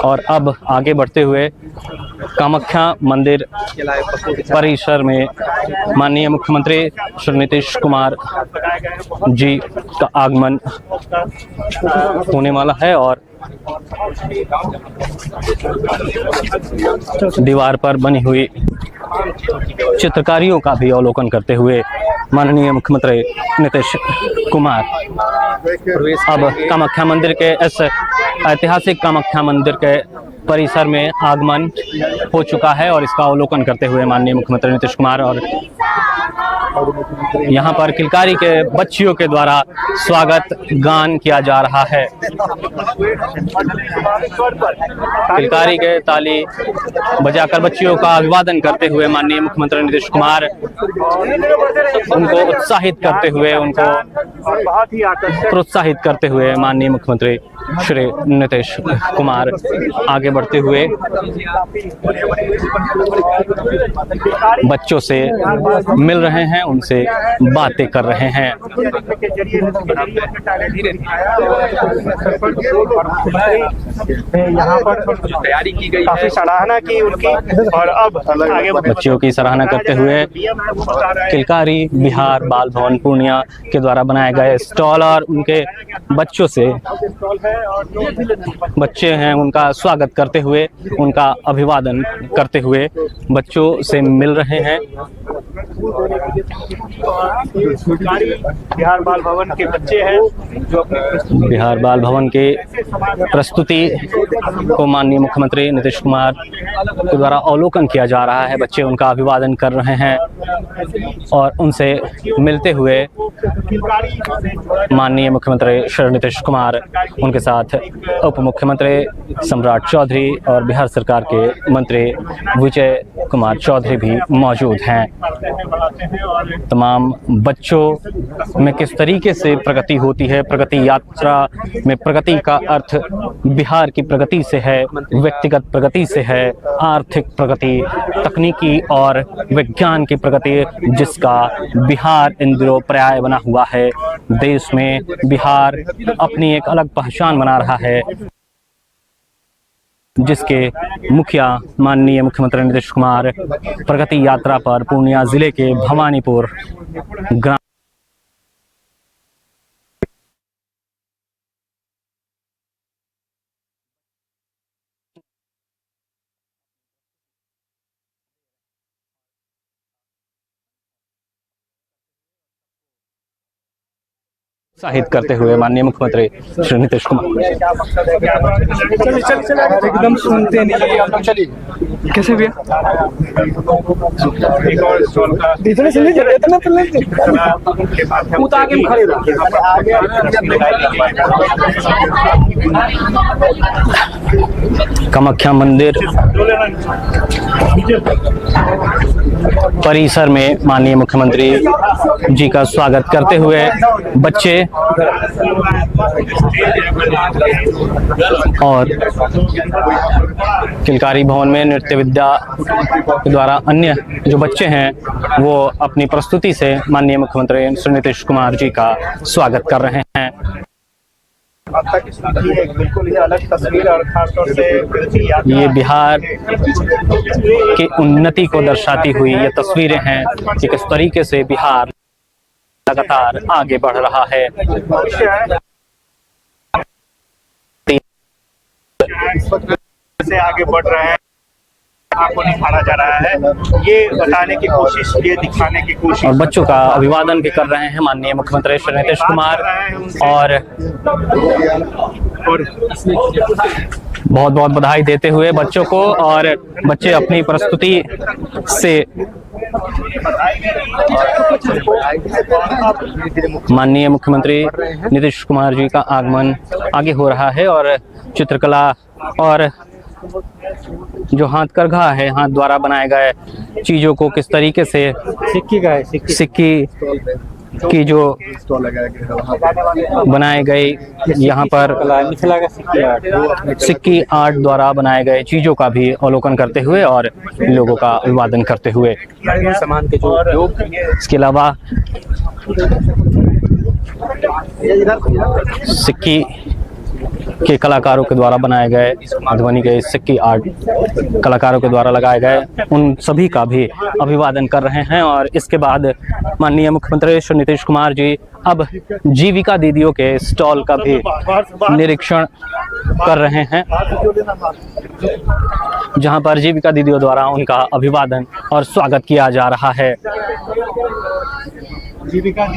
और अब आगे बढ़ते हुए कामाख्या मंदिर परिसर में माननीय मुख्यमंत्री श्री नीतीश कुमार जी का आगमन होने वाला है और दीवार पर बनी हुई चित्रकारियों का भी अवलोकन करते हुए माननीय मुख्यमंत्री नीतीश कुमार अब कामाख्या मंदिर के इस ऐतिहासिक कामाख्या मंदिर के परिसर में आगमन हो चुका है और इसका अवलोकन करते हुए माननीय मुख्यमंत्री नीतीश कुमार और यहाँ पर किलकारी के बच्चियों के द्वारा स्वागत गान किया जा रहा है। किलकारी के ताली बजाकर बच्चियों का अभिवादन करते हुए माननीय मुख्यमंत्री नीतीश कुमार उनको उत्साहित करते हुए, उनको प्रोत्साहित करते हुए माननीय मुख्यमंत्री श्री नीतीश कुमार आगे बढ़ते हुए बच्चों से मिल रहे हैं, उनसे बातें कर रहे हैं। यहाँ पर तैयारी की गई, काफी सराहना की उनकी और अब आगे बच्चों की सराहना करते हुए किलकारी बिहार बाल भवन पूर्णिया के द्वारा बनाए गए स्टॉल और उनके बच्चों से बच्चे हैं उनका स्वागत करते हुए, उनका अभिवादन करते हुए बच्चों से मिल रहे हैं। बिहार बाल भवन के बच्चे हैं जो बिहार बाल भवन के प्रस्तुति को माननीय मुख्यमंत्री नीतीश कुमार के द्वारा अवलोकन किया जा रहा है। बच्चे उनका अभिवादन कर रहे हैं और उनसे मिलते हुए माननीय मुख्यमंत्री श्री नीतीश कुमार, उनके साथ उप मुख्यमंत्री सम्राट चौधरी और बिहार सरकार के मंत्री विजय कुमार चौधरी भी मौजूद हैं। तमाम बच्चों में किस तरीके से प्रगति होती है, प्रगति यात्रा में प्रगति का अर्थ बिहार की प्रगति से है, व्यक्तिगत प्रगति से है, आर्थिक प्रगति, तकनीकी और विज्ञान की प्रगति, जिसका बिहार इन दिनों पर्याय बना हुआ है। देश में बिहार अपनी एक अलग पहचान बना रहा है, जिसके मुखिया माननीय मुख्यमंत्री नीतीश कुमार प्रगति यात्रा पर पूर्णिया जिले के भवानीपुर ग्राम उत्साहित करते हुए माननीय मुख्यमंत्री श्री नीतीश कुमार एकदम सुनते नहीं। चलिए कैसे भैया कामाख्या मंदिर परिसर में माननीय मुख्यमंत्री जी का स्वागत करते हुए बच्चे और किलकारी भवन में नृत्य विद्या के द्वारा अन्य जो बच्चे हैं वो अपनी प्रस्तुति से माननीय मुख्यमंत्री श्री नीतीश कुमार जी का स्वागत कर रहे हैं। बिल्कुल ही अलग तस्वीर और खासतौर से ये बिहार की उन्नति को दर्शाती हुई ये तस्वीरें हैं कि किस तरीके से बिहार लगातार आगे बढ़ रहा है। से आगे बढ़ रहे हैं, आपको निखारा जा रहा है, ये बताने की कोशिश, ये दिखाने की कोशिश। और बच्चों का अभिवादन भी कर रहे हैं माननीय मुख्यमंत्री श्री नीतीश कुमार और बहुत बहुत बधाई देते हुए बच्चों को, और बच्चे अपनी प्रस्तुति से माननीय मुख्यमंत्री नीतीश कुमार जी का आगमन आगे हो रहा है और चित्रकला और जो हाथ करघा है, हाथ द्वारा बनाए गए चीजों को किस तरीके से सिक्की की जो बनाए गए यहाँ पर सिक्की आर्ट द्वारा बनाए गए चीजों का भी अवलोकन करते हुए और लोगों का अभिवादन करते हुए सामान के जो इसके अलावा सिक्की के कलाकारों के द्वारा बनाए गए मधुबनी के सिक्की आर्ट कलाकारों के द्वारा लगाए गए उन सभी का भी अभिवादन कर रहे हैं। और इसके बाद माननीय मुख्यमंत्री श्री नीतीश कुमार जी अब जीविका दीदियों के स्टॉल का भी निरीक्षण कर रहे हैं, जहां पर जीविका दीदियों द्वारा उनका अभिवादन और स्वागत किया जा रहा है।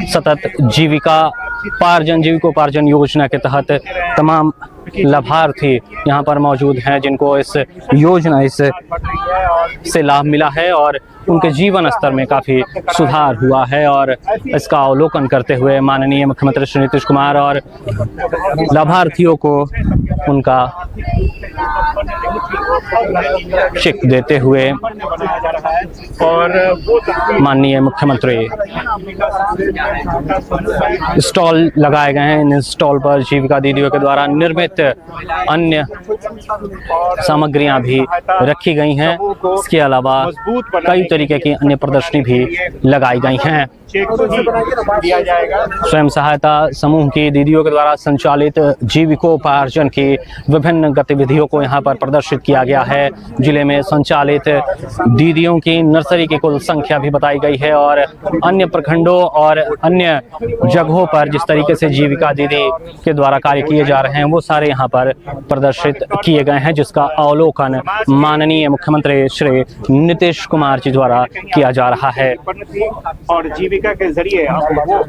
सतत जीविकोपार्जन योजना के तहत तमाम लाभार्थी यहाँ पर मौजूद हैं जिनको इस योजना से लाभ मिला है और उनके जीवन स्तर में काफ़ी सुधार हुआ है। और इसका अवलोकन करते हुए माननीय मुख्यमंत्री श्री नीतीश कुमार और लाभार्थियों को उनका चेक देते हुए और माननीय मुख्यमंत्री स्टॉल लगाए गए हैं। इन स्टॉल पर जीविका दीदियों के द्वारा निर्मित अन्य सामग्रियां भी रखी गई हैं। इसके अलावा कई तरीके की अन्य प्रदर्शनी भी लगाई गई हैं। दिया जाएगा। स्वयं सहायता समूह की दीदियों के द्वारा संचालित जीविकोपार्जन की विभिन्न गतिविधियों को यहाँ पर प्रदर्शित किया गया है। जिले में संचालित दीदियों की नर्सरी की कुल संख्या भी बताई गई है और अन्य प्रखंडों और अन्य जगहों पर जिस तरीके से जीविका दीदी के द्वारा कार्य किए जा रहे हैं वो सारे यहाँ पर प्रदर्शित किए गए हैं, जिसका अवलोकन माननीय मुख्यमंत्री श्री नीतीश कुमार जी द्वारा किया जा रहा है। और जीविका के जरिए वो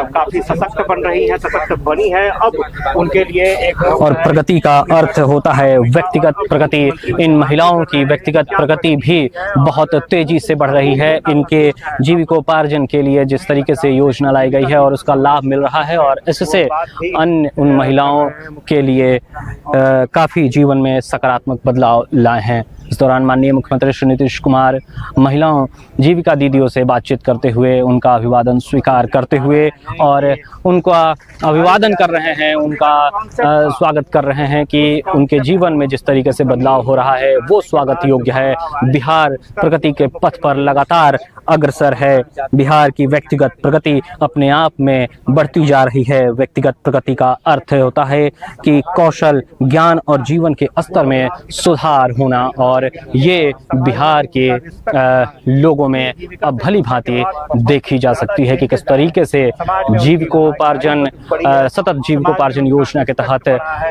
काफी सशक्त बन रही है, सशक्त बनी है। अब उनके लिए एक और प्रगति का अर्थ होता है व्यक्तिगत प्रगति। इन महिलाओं की व्यक्तिगत प्रगति भी बहुत तेजी से बढ़ रही है। इनके जीविकोपार्जन के लिए जिस तरीके से योजना लाई गई है और उसका लाभ मिल रहा है और इससे अन्य उन महिलाओं के लिए काफ़ी जीवन में सकारात्मक बदलाव लाए हैं। इस दौरान माननीय मुख्यमंत्री श्री नीतीश कुमार महिलाओं जीविका दीदियों से बातचीत करते हुए उनका अभिवादन स्वीकार करते हुए और उनका अभिवादन कर रहे हैं, उनका स्वागत कर रहे हैं कि उनके जीवन में जिस तरीके से बदलाव हो रहा है वो स्वागत योग्य है। बिहार प्रगति के पथ पर लगातार अग्रसर है। बिहार की व्यक्तिगत प्रगति अपने आप में बढ़ती जा रही है। व्यक्तिगत प्रगति का अर्थ होता है कि कौशल, ज्ञान और जीवन के स्तर में सुधार होना और ये बिहार के लोगों में अब भली भांति देखी जा सकती है कि किस तरीके से जीविकोपार्जन सतत जीविकोपार्जन योजना के तहत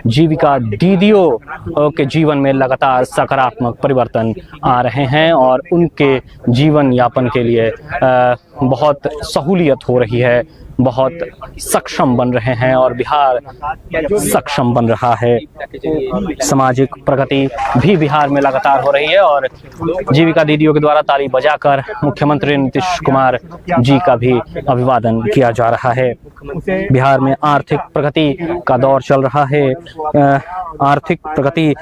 जीविका दीदियों के जीवन में लगातार सकारात्मक परिवर्तन आ रहे हैं और उनके जीवन यापन के लिए बहुत सहूलियत हो रही है, बहुत सक्षम बन रहे हैं और बिहार सक्षम बन रहा है। सामाजिक प्रगति भी बिहार में लगातार हो रही है और जीविका दीदियों के द्वारा ताली बजाकर मुख्यमंत्री नीतीश कुमार जी का भी अभिवादन किया जा रहा है। बिहार में आर्थिक प्रगति का दौर चल रहा है। आर्थिक प्रगति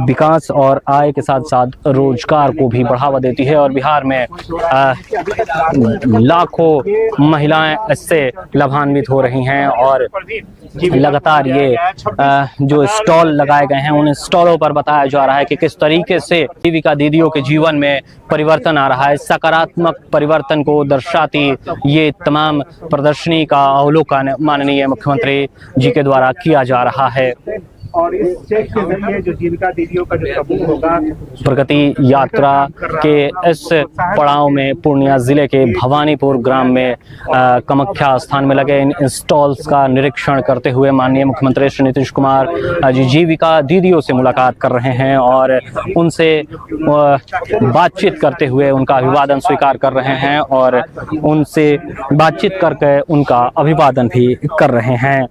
विकास और आय के साथ साथ रोजगार को भी बढ़ावा देती है और बिहार में लाखों महिलाएं इससे लाभान्वित हो रही हैं और लगातार ये जो स्टॉल लगाए गए हैं उन स्टॉलों पर बताया जा रहा है कि किस तरीके से जीविका दीदियों के जीवन में परिवर्तन आ रहा है। सकारात्मक परिवर्तन को दर्शाती ये तमाम प्रदर्शनी का अवलोकन माननीय मुख्यमंत्री जी के द्वारा किया जा रहा है। और इस चेक के जरिए जो जीविका दीदियों का जो समूह होगा प्रगति यात्रा के इस पड़ाव में पूर्णिया जिले के भवानीपुर ग्राम में कामाख्या स्थान में लगे इन स्टॉल्स का निरीक्षण करते हुए माननीय मुख्यमंत्री श्री नीतीश कुमार जी जीविका दीदियों से मुलाकात कर रहे हैं और उनसे बातचीत करते हुए उनका अभिवादन स्वीकार कर रहे हैं और उनसे बातचीत करके उनका अभिवादन भी कर रहे हैं।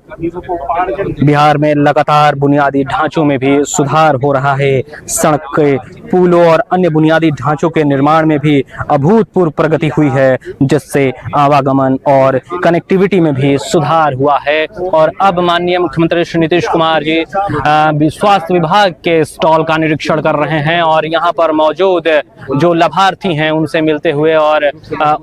बिहार में लगातार बुनियादी ढांचों में भी सुधार हो रहा है। सड़क के, पुलों और अन्य बुनियादी ढांचों के निर्माण में भी अभूतपूर्व प्रगति हुई है, जिससे आवागमन और कनेक्टिविटी में भी सुधार हुआ है। और अब माननीय मुख्यमंत्री श्री नीतीश कुमार जी स्वास्थ्य विभाग के स्टॉल का निरीक्षण कर रहे हैं और यहाँ पर मौजूद जो लाभार्थी हैं उनसे मिलते हुए और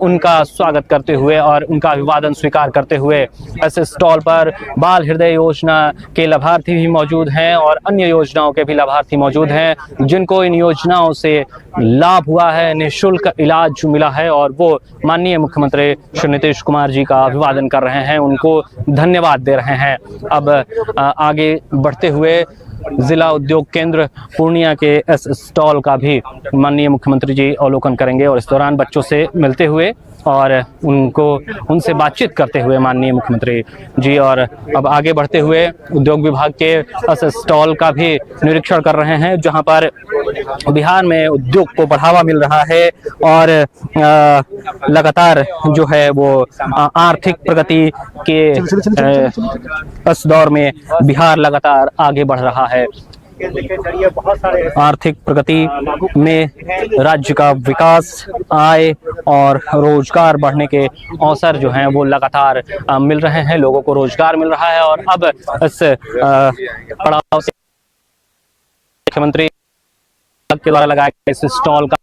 उनका स्वागत करते हुए और उनका अभिवादन स्वीकार करते हुए इस स्टॉल पर बाल हृदय योजना के लाभार्थी भी मौजूद मौजूद हैं और अन्य योजनाओं के भी लाभार्थी मौजूद हैं जिनको इन योजनाओं से लाभ हुआ है, निःशुल्क इलाज मिला है और वो माननीय मुख्यमंत्री श्री नीतीश कुमार जी का अभिवादन कर रहे हैं, उनको धन्यवाद दे रहे हैं। अब आगे बढ़ते हुए जिला उद्योग केंद्र पूर्णिया के इस स्टॉल का भी माननीय मुख्यमंत्री जी अवलोकन करेंगे और इस दौरान बच्चों से मिलते हुए और उनसे बातचीत करते हुए माननीय मुख्यमंत्री जी और अब आगे बढ़ते हुए उद्योग विभाग के इस स्टॉल का भी निरीक्षण कर रहे हैं जहां पर बिहार में उद्योग को बढ़ावा मिल रहा है और लगातार जो है वो आर्थिक प्रगति के इस दौर में बिहार लगातार आगे बढ़ रहा है। के जरिए बहुत सारे आर्थिक प्रगति में राज्य का विकास, आय और रोजगार बढ़ने के अवसर जो हैं वो लगातार मिल रहे हैं, लोगों को रोजगार मिल रहा है और अब इस पड़ाव से मुख्यमंत्री के द्वारा लगाए गए इस स्टॉल का